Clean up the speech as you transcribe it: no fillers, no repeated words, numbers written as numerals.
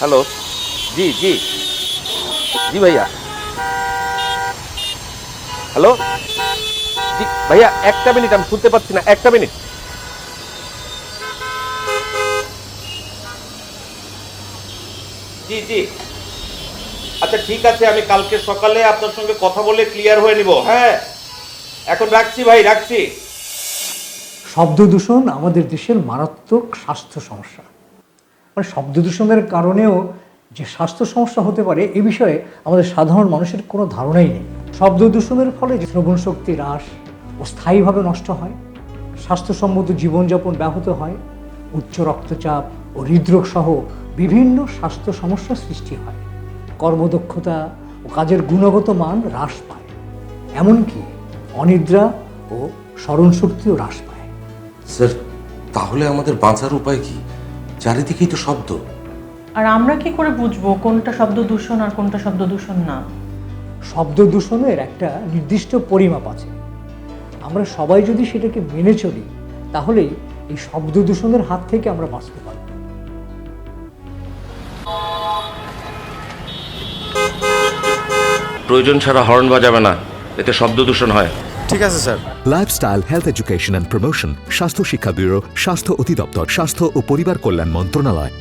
Hello, জি জি জি ভাইয়া, hello, জি ভাইয়া, একটা মিনিট, আমি শুনতে পাচ্ছি না, একটা মিনিট। জি জি, আচ্ছা ঠিক আছে, আমি কালকে সকালে আপনার সঙ্গে কথা বলে ক্লিয়ার হয়ে নিব। হ্যাঁ, এখন রাখছি ভাই, রাখছি। শব্দ দূষণ আমাদের দেশের মারাত্মক স্বাস্থ্য সমস্যা। মানে শব্দ দূষণের কারণেও যে স্বাস্থ্য সমস্যা হতে পারে এ বিষয়ে আমাদের সাধারণ মানুষের কোনো ধারণাই নেই। শব্দ দূষণের ফলে যে শ্রবণ শক্তি হ্রাস ও স্থায়ীভাবে নষ্ট হয়, স্বাস্থ্যসম্মত জীবনযাপন ব্যাহত হয়, উচ্চ রক্তচাপ ও হৃদরোগ সহ বিভিন্ন স্বাস্থ্য সমস্যার সৃষ্টি হয়, কর্মদক্ষতা ও কাজের গুণগত মান হ্রাস পায়, এমনকি অনিদ্রা ও স্মরণশক্তিও হ্রাস পায়। স্যার, তাহলে আমাদের বাঁচার উপায় কি? চারিদিকেই তো শব্দ। আর আমরা কি করে বুঝবো কোনটা শব্দ দূষণ আর কোনটা শব্দ দূষণ না? শব্দ দূষণের একটা নির্দিষ্ট পরিমাপ আছে। আমরা সবাই যদি সেটাকে মেনে চলি তাহলেই এই শব্দ দূষণের হাত থেকে আমরা বাঁচতে পারব। প্রয়োজন ছাড়া হর্ন বাজাবে না, এতে শব্দ দূষণ হয়। ঠিক আছে sir. Lifestyle health education and promotion, স্বাস্থ্য শিক্ষা ব্যুরো, স্বাস্থ্য অধিদপ্তর, স্বাস্থ্য ও পরিবার কল্যাণ মন্ত্রণালয়।